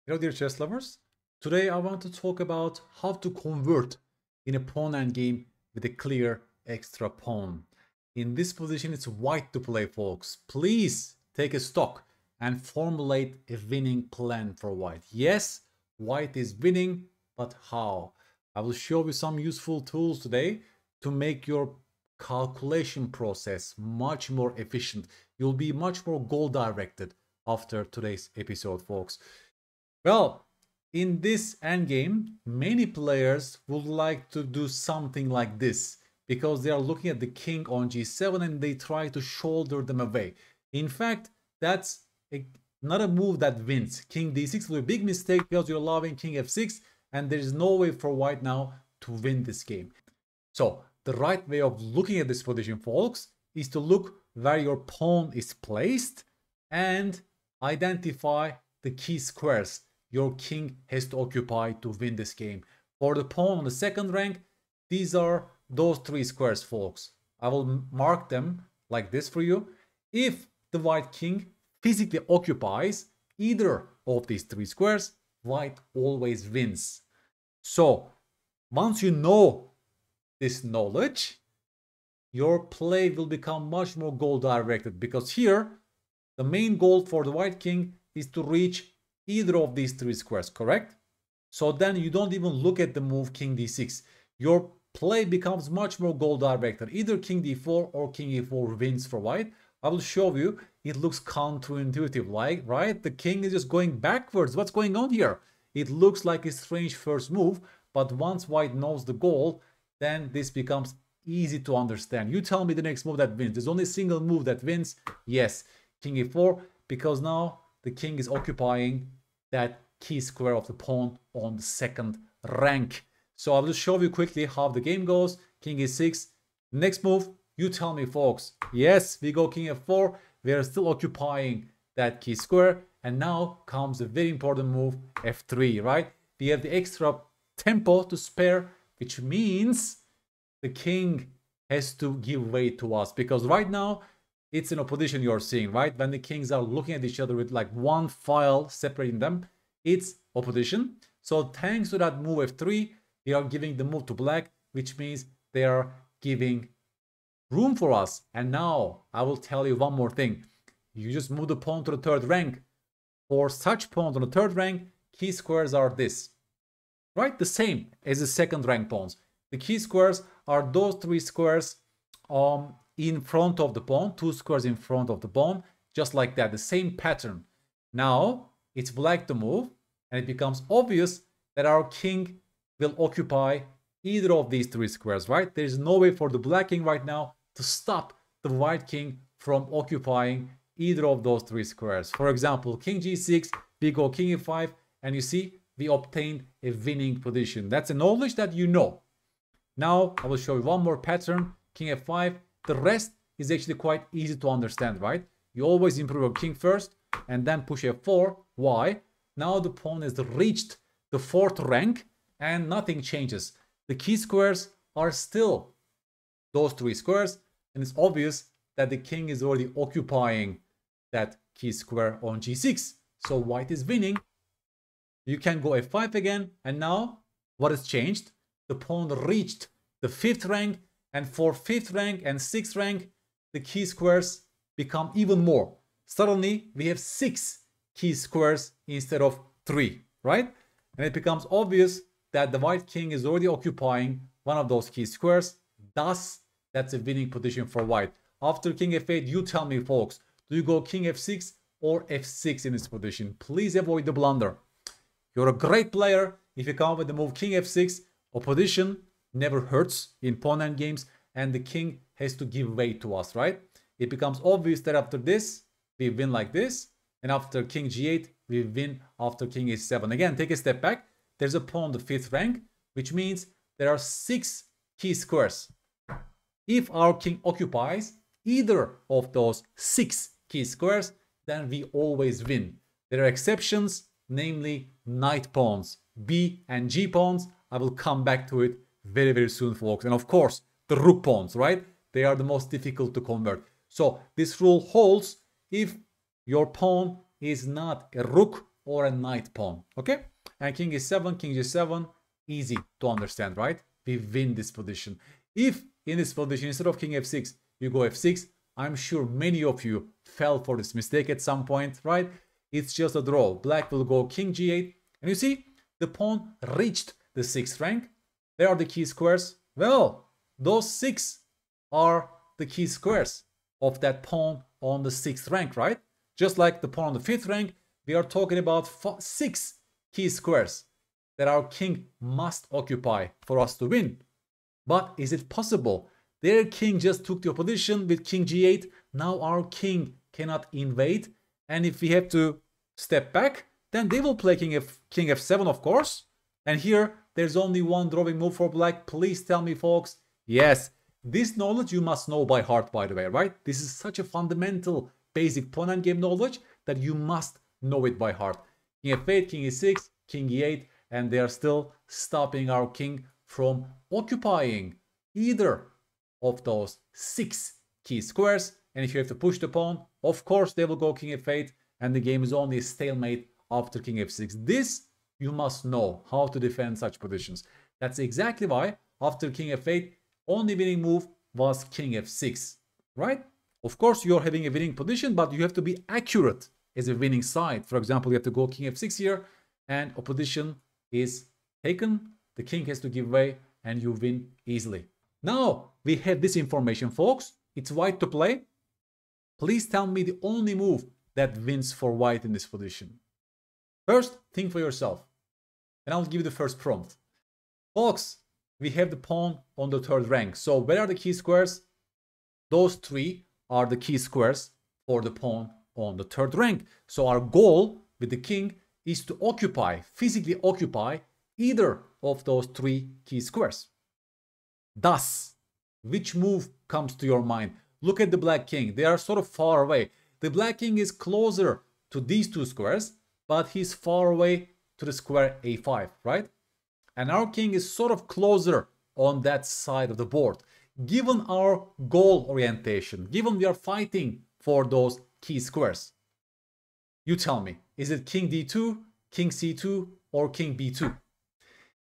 Hello dear chess lovers. Today I want to talk about how to convert in a pawn endgame with a clear extra pawn. In this position it's white to play, folks. Please take a stock and formulate a winning plan for white. Yes, white is winning, but how? I will show you some useful tools today to make your calculation process much more efficient. You'll be much more goal directed after today's episode, folks. Well, in this endgame, many players would like to do something like this because they are looking at the king on g7 and they try to shoulder them away. In fact, that's not a move that wins. King d6 will be a big mistake because you're allowing king f6 and there is no way for white now to win this game. So the right way of looking at this position, folks, is to look where your pawn is placed and identify the key squares your king has to occupy to win this game. For the pawn on the second rank, these are those three squares, folks. I will mark them like this for you. If the white king physically occupies either of these three squares, white always wins. So once you know this knowledge, your play will become much more goal directed, because here the main goal for the white king is to reach either of these three squares, correct? So then you don't even look at the move king d6. Your play becomes much more goal directed. Either king d4 or king e4 wins for white. I will show you. It looks counterintuitive, like, right? The king is just going backwards. What's going on here? It looks like a strange first move, but once white knows the goal, then this becomes easy to understand. You tell me the next move that wins. There's only a single move that wins. Yes, king e4, because now the king is occupying that key square of the pawn on the second rank. So I'll just show you quickly how the game goes. King e6. Next move, you tell me, folks. Yes, we go king f4. We are still occupying that key square. And now comes a very important move, f3, right? We have the extra tempo to spare, which means the king has to give way to us, because right now it's an opposition you're seeing, right? When the kings are looking at each other with like one file separating them, it's opposition. So thanks to that move f3, they are giving the move to black, which means they are giving room for us. And now I will tell you one more thing. You just move the pawn to the third rank. For such pawns on the third rank, key squares are this, right? The same as the second rank pawns. The key squares are those three squares in front of the pawn, two squares in front of the pawn, just like that, the same pattern. Now it's black to move, and it becomes obvious that our king will occupy either of these three squares, right? There's no way for the black king right now to stop the white king from occupying either of those three squares. For example, king g6, we go king e5, and you see we obtained a winning position. That's a knowledge that you know. Now I will show you one more pattern, king f5. The rest is actually quite easy to understand, right? You always improve your king first and then push f4. Why? Now the pawn has reached the fourth rank and nothing changes. The key squares are still those three squares, and it's obvious that the king is already occupying that key square on g6. So white is winning. You can go f5 again, and now what has changed? The pawn reached the fifth rank, and for fifth rank and sixth rank, the key squares become even more. Suddenly, we have 6 key squares instead of 3, right? And it becomes obvious that the white king is already occupying one of those key squares. Thus, that's a winning position for white. After king f8, you tell me, folks, do you go king f6 or f6 in this position? Please avoid the blunder. You're a great player if you come up with the move king f6. Opposition never hurts in pawn endgames, and the king has to give way to us, right? It becomes obvious that after this, we win like this, and after king g8, we win after king e7. Again, take a step back. There's a pawn on the fifth rank, which means there are 6 key squares. If our king occupies either of those 6 key squares, then we always win. There are exceptions, namely knight pawns, b and g pawns. I will come back to it very, very soon, folks. And of course, the rook pawns, right? They are the most difficult to convert. So this rule holds if your pawn is not a rook or a knight pawn. Okay? And king e7, king g7, easy to understand, right? We win this position. If in this position, instead of king f6, you go f6, I'm sure many of you fell for this mistake at some point, right? It's just a draw. Black will go king g8. And you see, the pawn reached the 6th rank. There are the key squares. Well, those 6 are the key squares of that pawn on the 6th rank, right? Just like the pawn on the 5th rank, we are talking about 6 key squares that our king must occupy for us to win. But is it possible? Their king just took the opposition with king g8. Now our king cannot invade. And if we have to step back, then they will play king f7, of course. And here, there's only one drawing move for black. Please tell me, folks. Yes, this knowledge you must know by heart, by the way, right? This is such a fundamental, basic pawn and game knowledge that you must know it by heart. King f8, king e6, king e8, and they are still stopping our king from occupying either of those 6 key squares. And if you have to push the pawn, of course they will go king f8, and the game is only a stalemate after king f6. This you must know how to defend such positions. That's exactly why after king f8, only winning move was king f6, right? Of course, you're having a winning position, but you have to be accurate as a winning side. For example, you have to go king f6 here, and opposition is taken. The king has to give way, and you win easily. Now, we have this information, folks. It's white to play. Please tell me the only move that wins for white in this position. First, think for yourself. And I'll give you the first prompt. Folks, we have the pawn on the 3rd rank. So where are the key squares? Those 3 are the key squares for the pawn on the 3rd rank. So our goal with the king is to occupy, physically occupy either of those 3 key squares. Thus, which move comes to your mind? Look at the black king. They are sort of far away. The black king is closer to these 2 squares, but he's far away to the square a5, right? And our king is sort of closer on that side of the board. Given our goal orientation, given we are fighting for those key squares, you tell me, is it king d2, king c2, or king b2?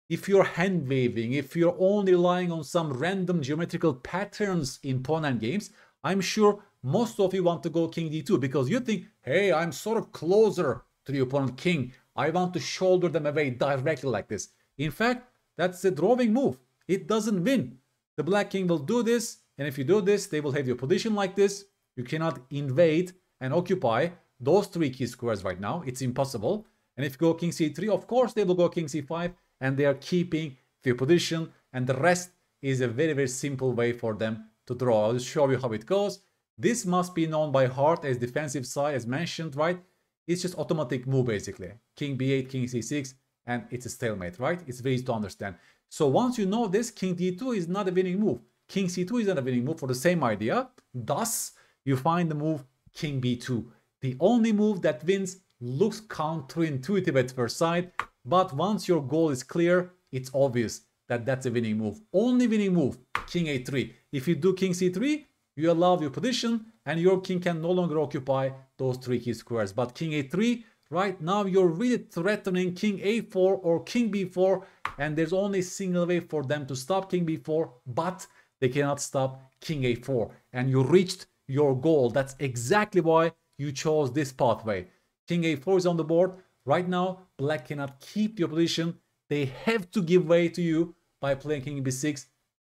If you're hand waving, if you're only relying on some random geometrical patterns in pawn and games, I'm sure most of you want to go king d2 because you think, hey, I'm sort of closer to the opponent king. I want to shoulder them away directly like this. In fact, that's a drawing move. It doesn't win. The black king will do this, and if you do this, they will have your position like this. You cannot invade and occupy those 3 key squares right now. It's impossible. And if you go king c3, of course, they will go king c5, and they are keeping their position, and the rest is a very, very simple way for them to draw. I'll just show you how it goes. This must be known by heart as defensive side, as mentioned, right? It's just automatic move, basically. King b8, king c6, and it's a stalemate, right? It's very easy to understand. So once you know this, king d2 is not a winning move. King c2 is not a winning move for the same idea. Thus, you find the move king b2. The only move that wins looks counterintuitive at first sight, but once your goal is clear, it's obvious that that's a winning move. Only winning move, king a3. If you do king c3, you allow your position, and your king can no longer occupy those 3 key squares. But king a3, right now you're really threatening king a4 or king b4, and there's only a single way for them to stop king b4, but they cannot stop king a4. And you reached your goal. That's exactly why you chose this pathway. King a4 is on the board. Right now, black cannot keep the opposition. They have to give way to you by playing king b6.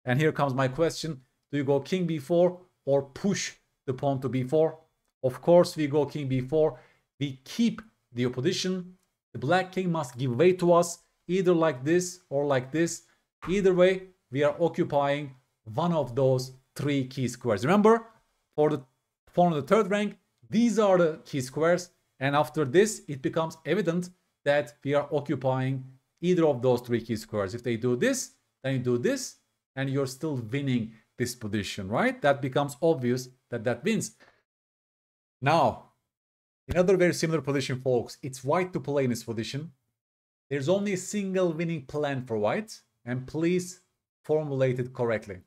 And here comes my question. Do you go king b4 or push the pawn to b4? Of course, we go king b4. We keep the opposition. The black king must give way to us, either like this or like this. Either way, we are occupying one of those 3 key squares. Remember, for the pawn on the 3rd rank, these are the key squares. And after this, it becomes evident that we are occupying either of those 3 key squares. If they do this, then you do this, and you're still winning this position, right? That becomes obvious that that wins. Now, another very similar position, folks. It's white to play in this position. There's only a single winning plan for white, and please formulate it correctly.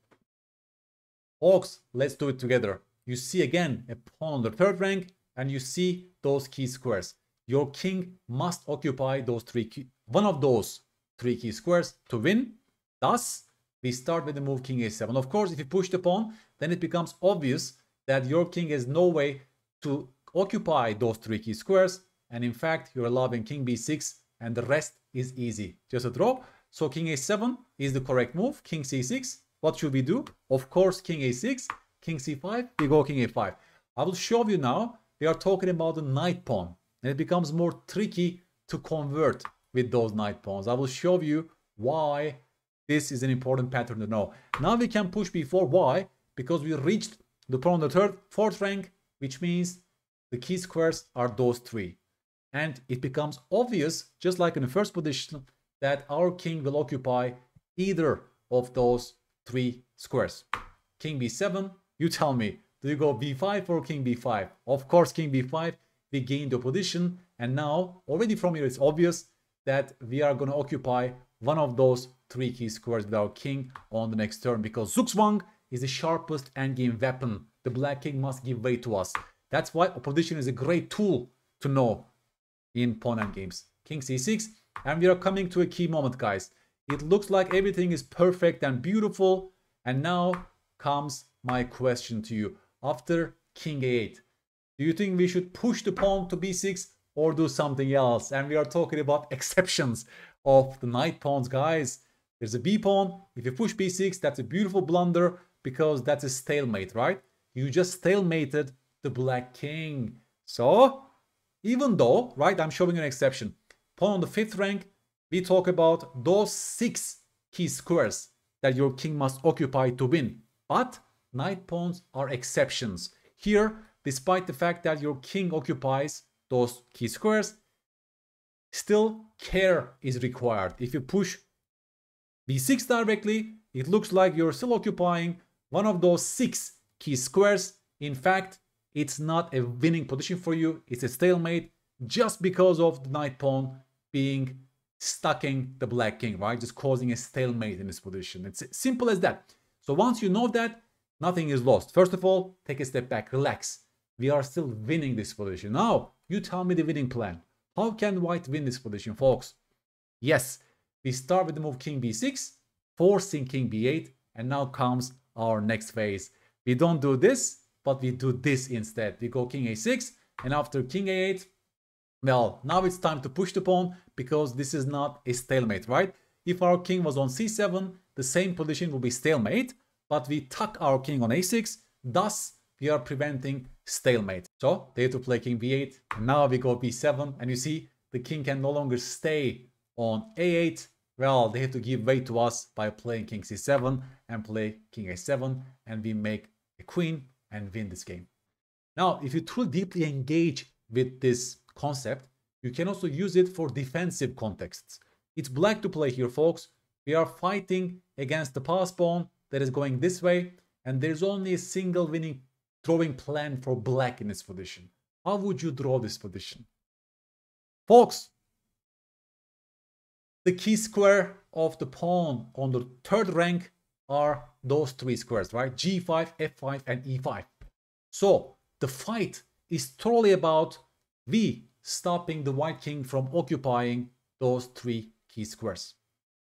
Folks, let's do it together. You see again a pawn on the 3rd rank, and you see those key squares. your king must occupy one of those three key squares to win. Thus, we start with the move king a7. Of course, if you push the pawn, then it becomes obvious that your king has no way to occupy those three key squares. And in fact, you're allowing king b6 and the rest is easy. Just a draw. So king a7 is the correct move. King c6. What should we do? Of course, king a6, king c5, we go king a5. I will show you now. We are talking about the knight pawn. And it becomes more tricky to convert with those knight pawns. I will show you why this is an important pattern to know. Now we can push b4. Why? Because we reached the pawn on the fourth rank, which means the key squares are those three. And it becomes obvious, just like in the first position, that our king will occupy either of those three squares. King b7, you tell me, do you go b5 or king b5? Of course, king b5, we gain the position. And now, already from here, it's obvious that we are going to occupy one of those three key squares with our king on the next turn, because Zugzwang is the sharpest endgame weapon. The black king must give way to us. That's why opposition is a great tool to know in pawn endgames. King c6, and we are coming to a key moment, guys. It looks like everything is perfect and beautiful, and now comes my question to you. After king a8, do you think we should push the pawn to b6 or do something else? And we are talking about exceptions of the knight pawns, guys. There's a b pawn. If you push b6, that's a beautiful blunder because that's a stalemate, right? You just stalemated the black king. So even though, right, I'm showing an exception. Pawn on the fifth rank, we talk about those 6 key squares that your king must occupy to win. But knight pawns are exceptions. Here, despite the fact that your king occupies those key squares, still care is required. If you push b6 directly, it looks like you're still occupying one of those 6 key squares. In fact, it's not a winning position for you. It's a stalemate just because of the knight pawn being stucking the black king, right? Just causing a stalemate in this position. It's simple as that. So once you know that, nothing is lost. First of all, take a step back, relax. We are still winning this position. Now, you tell me the winning plan. How can white win this position, folks? Yes, we start with the move king b6, forcing king b8, and now comes our next phase. We don't do this, but we do this instead. We go king a6, and after king a8, well, now it's time to push the pawn because this is not a stalemate, right? If our king was on c7, the same position will be stalemate, but we tuck our king on a6, thus we are preventing stalemate. So they have to play king b8, and now we go b7, and you see the king can no longer stay on a8. Well, they have to give way to us by playing king c7 and play king a7, and we make a queen and win this game. Now, if you truly deeply engage with this concept, you can also use it for defensive contexts. It's black to play here, folks. We are fighting against the pass pawn that is going this way, and there's only a single winning drawing plan for black in this position. How would you draw this position? Folks, the key square of the pawn on the third rank are those 3 squares, right? g5, f5, and e5. So the fight is totally about we stopping the white king from occupying those 3 key squares.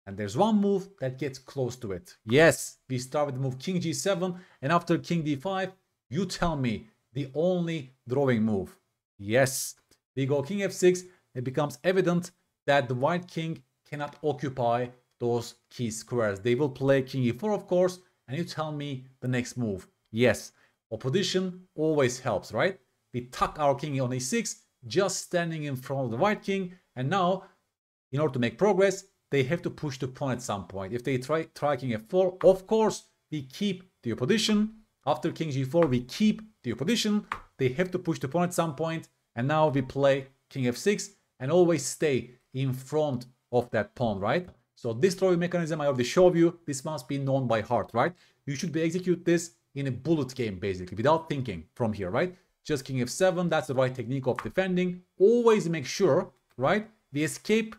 And there's one move that gets close to it. Yes, we start with the move king g7, and after king d5, you tell me the only drawing move. Yes, we go king f6. It becomes evident that the white king cannot occupy those key squares. They will play king e4, of course, and you tell me the next move. Yes, opposition always helps, right? We tuck our king on a6, just standing in front of the white king, and now, in order to make progress, they have to push the pawn at some point. If they try king f4, of course, we keep the opposition. After king g4, we keep the opposition. They have to push the pawn at some point, and now we play king f6 and always stay in front of that pawn, right? So this drawing mechanism I already showed you. This must be known by heart, right? You should be execute this in a bullet game, basically, without thinking from here, right? Just king f7, that's the right technique of defending. Always make sure, right? We escape,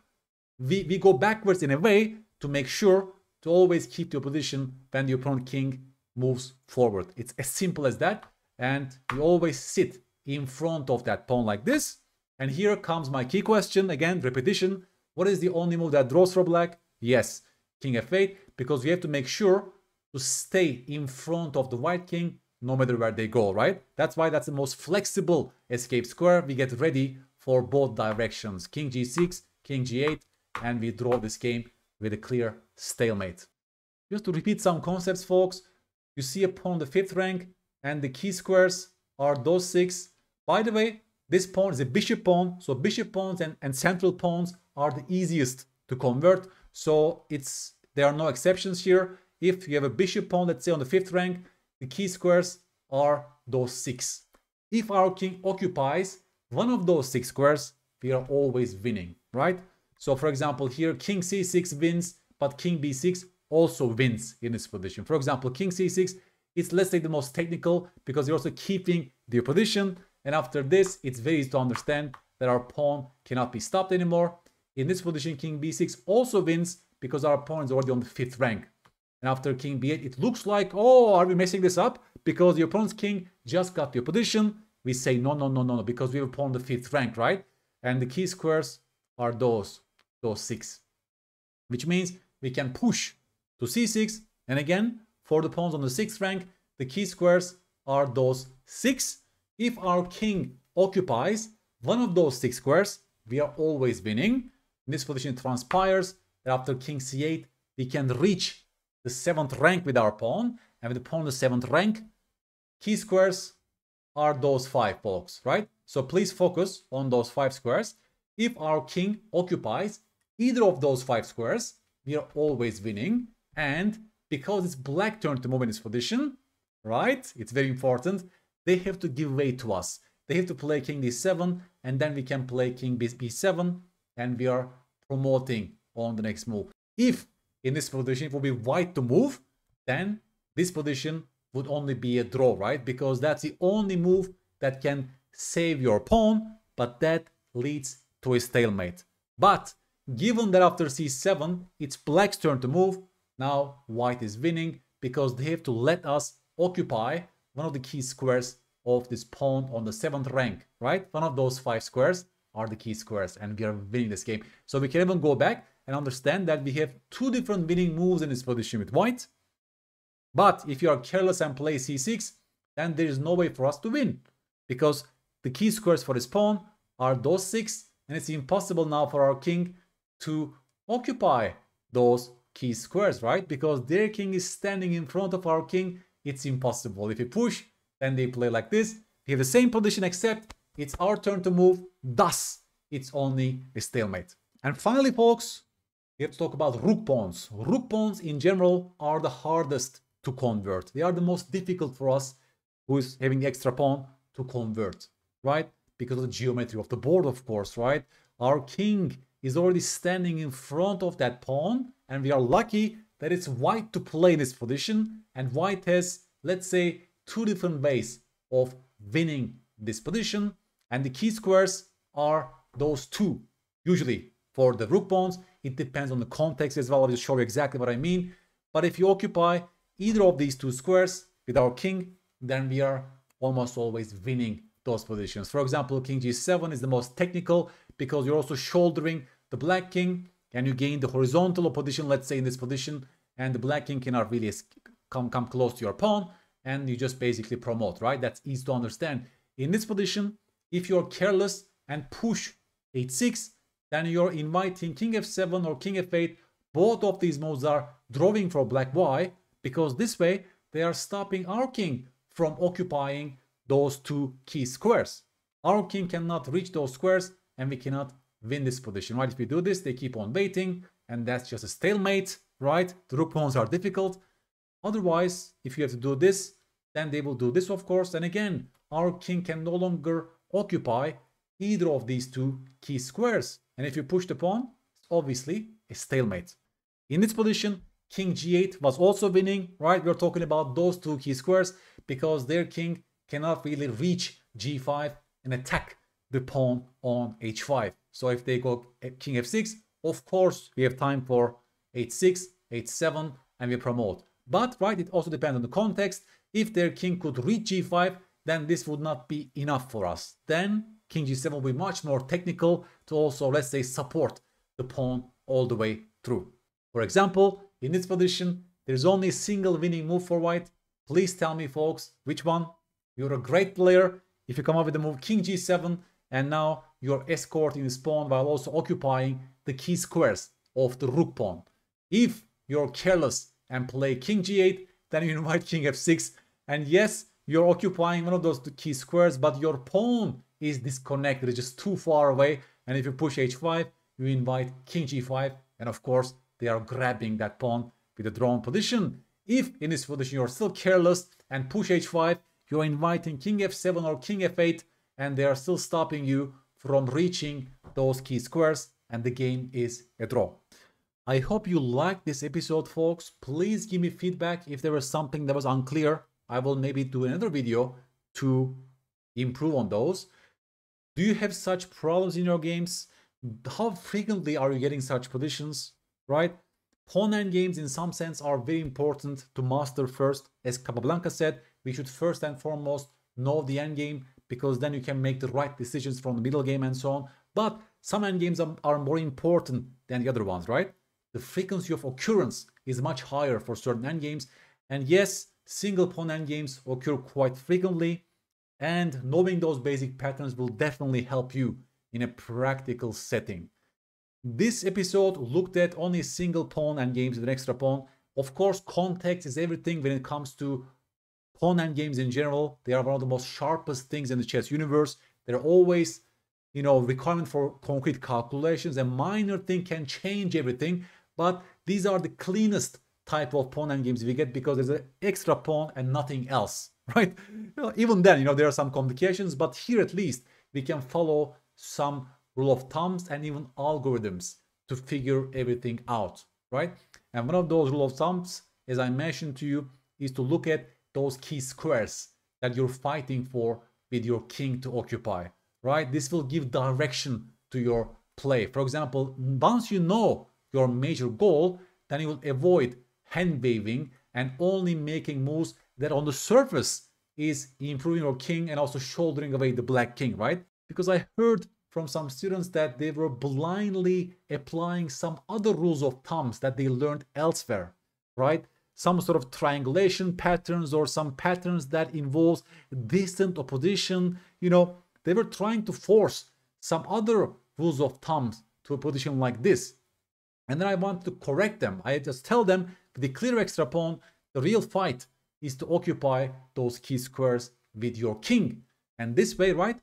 we go backwards in a way to make sure to always keep the opposition when the opponent king moves forward. It's as simple as that. And we always sit in front of that pawn like this. And here comes my key question, again, repetition. What is the only move that draws for black? Yes, king f8, because we have to make sure to stay in front of the white king no matter where they go, right? That's why that's the most flexible escape square. We get ready for both directions. King g6, king g8, and we draw this game with a clear stalemate. Just to repeat some concepts, folks, you see a pawn on the 5th rank, and the key squares are those 6. By the way, this pawn is a bishop pawn, so bishop pawns and central pawns are the easiest to convert. So there are no exceptions here. If you have a bishop pawn, let's say on the 5th rank, the key squares are those 6. If our king occupies one of those 6 squares, we are always winning, right? So for example, here king c6 wins, but king b6 also wins in this position. For example, king c6, it's let's say the most technical because you're also keeping the opposition. And after this, it's very easy to understand that our pawn cannot be stopped anymore. In this position, king b6 also wins because our pawn is already on the 5th rank. And after king b8, it looks like, oh, are we messing this up? Because the opponent's king just got the opposition. We say no, no, no, no, no, because we have a pawn on the 5th rank, right? And the key squares are those 6. Which means we can push to c6. And again, for the pawns on the 6th rank, the key squares are those 6. If our king occupies one of those 6 squares, we are always winning. In this position, it transpires that after king c8, we can reach the 7th rank with our pawn, and with the pawn on the 7th rank, key squares are those 5, folks, right? So please focus on those 5 squares. If our king occupies either of those 5 squares, we are always winning. And because it's black turn to move in this position, right? It's very important. They have to give way to us. They have to play king d7, and then we can play king b7, and we are promoting on the next move. If in this position it will be white to move, then this position would only be a draw, right? Because that's the only move that can save your pawn, but that leads to a stalemate. But given that after c7, it's black's turn to move, now white is winning because they have to let us occupy one of the key squares of this pawn on the 7th rank, right? One of those 5 squares are the key squares, and we are winning this game. So we can even go back and understand that we have 2 different winning moves in this position with white. But if you are careless and play c6, then there is no way for us to win, because the key squares for this pawn are those 6, and it's impossible now for our king to occupy those key squares, right? Because their king is standing in front of our king. It's impossible. If we push, then they play like this. We have the same position, except it's our turn to move. Thus, it's only a stalemate. And finally, folks, we have to talk about rook pawns. Rook pawns in general are the hardest to convert. They are the most difficult for us who is having the extra pawn to convert, right? Because of the geometry of the board, of course, right? Our king is already standing in front of that pawn, and we are lucky that it's white to play in this position, and white has, let's say, 2 different ways of winning this position, and the key squares are those 2. Usually for the rook pawns, it depends on the context as well. I'll just show you exactly what I mean. But if you occupy either of these 2 squares with our king, then we are almost always winning those positions. For example, king g7 is the most technical because you're also shouldering the black king, and you gain the horizontal position, let's say in this position, and the black king cannot really come close to your pawn, and you just basically promote, right? That's easy to understand. In this position, if you're careless and push h6, then you're inviting king f7 or king f8. Both of these moves are drawing for black. Why? Because this way they are stopping our king from occupying those 2 key squares. Our king cannot reach those squares, and we cannot win this position, right? If we do this, they keep on waiting, and that's just a stalemate, right? The rook pawns are difficult. Otherwise, if you have to do this, then they will do this, of course. And again, our king can no longer occupy either of these 2 key squares. And if you push the pawn, it's obviously a stalemate. In this position, king g8 was also winning, right? We're talking about those 2 key squares because their king cannot really reach g5 and attack the pawn on h5. So if they go king f6, of course, we have time for h6, h7, and we promote. But, right, it also depends on the context. If their king could reach g5, then this would not be enough for us. Then king g7 will be much more technical to also, let's say, support the pawn all the way through. For example, in this position, there's only a single winning move for white. Please tell me, folks, which one? You're a great player if you come up with the move king g7, and now you're escorting this pawn while also occupying the key squares of the rook pawn. If you're careless and play king g8, then you invite king f6, and yes, you're occupying one of those key squares, but your pawn is disconnected, it's just too far away. And if you push h5, you invite king g5, and of course they are grabbing that pawn with a drawn position. If in this position you're still careless and push h5, you're inviting king f7 or king f8, and they are still stopping you from reaching those key squares, and the game is a draw. I hope you liked this episode, folks. Please give me feedback if there was something that was unclear. I will maybe do another video to improve on those. Do you have such problems in your games? How frequently are you getting such positions, right? Pawn endgames in some sense are very important to master first. As Capablanca said, we should first and foremost know the endgame, because then you can make the right decisions from the middle game and so on. But some endgames are more important than the other ones, right? The frequency of occurrence is much higher for certain endgames. And yes, single pawn endgames occur quite frequently. And knowing those basic patterns will definitely help you in a practical setting. This episode looked at only single pawn endgames with an extra pawn. Of course, context is everything when it comes to pawn endgames in general. They are one of the most sharpest things in the chess universe. They're always, requirement for concrete calculations. A minor thing can change everything, but these are the cleanest type of pawn endgames we get because there's an extra pawn and nothing else, right? Even then, there are some complications, but here at least we can follow some rule of thumbs and even algorithms to figure everything out, right? And one of those rule of thumbs, as I mentioned to you, is to look at those key squares that you're fighting for with your king to occupy, right? This will give direction to your play. For example, once you know your major goal, then you will avoid hand waving and only making moves that on the surface is improving your king and also shouldering away the black king, right? Because I heard from some students that they were blindly applying some other rules of thumbs that they learned elsewhere, right? Some sort of triangulation patterns or some patterns that involves distant opposition. They were trying to force some other rules of thumbs to a position like this. And then I want to correct them. I just tell them, with the clear extra pawn, the real fight is to occupy those key squares with your king. And this way, right,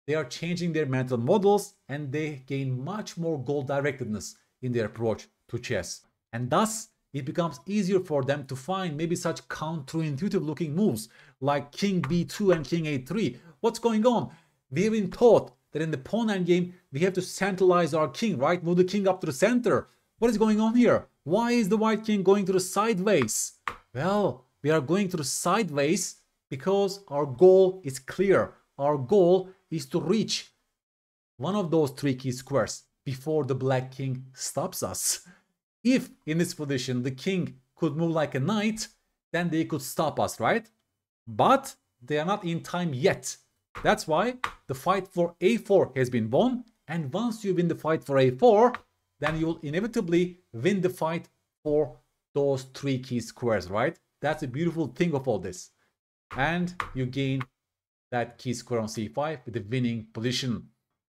they are changing their mental models and they gain much more goal-directedness in their approach to chess. And thus, it becomes easier for them to find maybe such counterintuitive looking moves like king b2 and king a3. What's going on? We have been taught that in the pawn endgame, we have to centralize our king, right? Move the king up to the center. What is going on here? Why is the white king going to the sideways? Well, we are going to the sideways because our goal is clear. Our goal is to reach one of those three key squares before the black king stops us. If in this position the king could move like a knight, then they could stop us, right? But they are not in time yet. That's why the fight for a4 has been won. And once you win the fight for a4, then you will inevitably win the fight for those three key squares, right? That's a beautiful thing of all this. And you gain that key square on c5 with the winning position.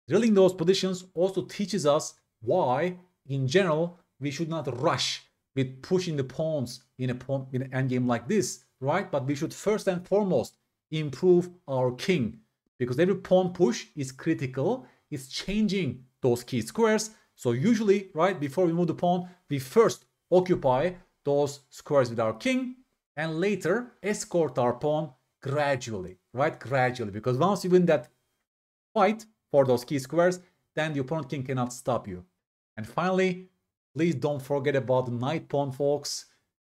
Drilling those positions also teaches us why, in general, we should not rush with pushing the pawns in an endgame like this, right? But we should first and foremost improve our king, because every pawn push is critical. It's changing those key squares. So usually, right, before we move the pawn, we first occupy those squares with our king and later escort our pawn gradually, right? Gradually, because once you win that fight for those key squares, then the opponent king cannot stop you. And finally, please don't forget about the knight pawn, folks.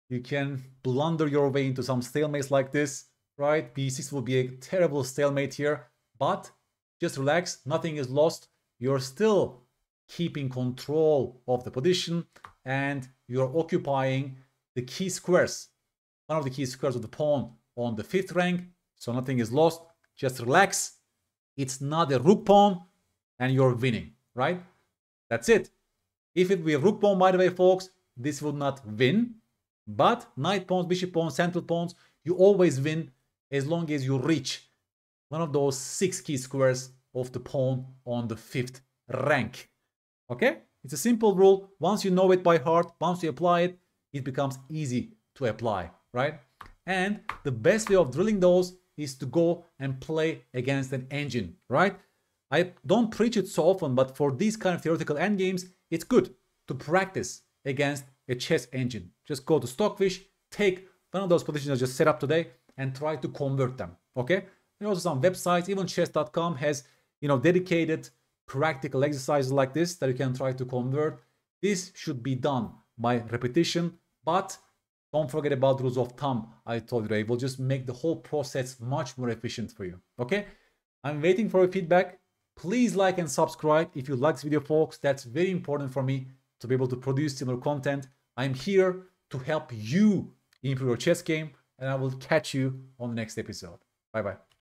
You can blunder your way into some stalemates like this, right? b6 will be a terrible stalemate here, but just relax, nothing is lost. You're still keeping control of the position and you're occupying the key squares, one of the key squares of the pawn on the 5th rank. So nothing is lost. Just relax It's not a rook pawn and you're winning, right? That's it. If it were rook pawn, by the way, folks, this would not win. But knight pawns, bishop pawns, central pawns, you always win as long as you reach one of those 6 key squares of the pawn on the 5th rank. Okay? It's a simple rule. Once you know it by heart, once you apply it, it becomes easy to apply, right? And the best way of drilling those is to go and play against an engine, right? I don't preach it so often, but for these kind of theoretical endgames, it's good to practice against a chess engine. Just go to Stockfish, take one of those positions I just set up today, and try to convert them, okay? There are also some websites, even chess.com has, dedicated practical exercises like this that you can try to convert. This should be done by repetition, but don't forget about the rules of thumb I told you. It will just make the whole process much more efficient for you, okay? I'm waiting for your feedback. Please like and subscribe if you like this video, folks. That's very important for me to be able to produce similar content. I'm here to help you improve your chess game, and I will catch you on the next episode. Bye-bye.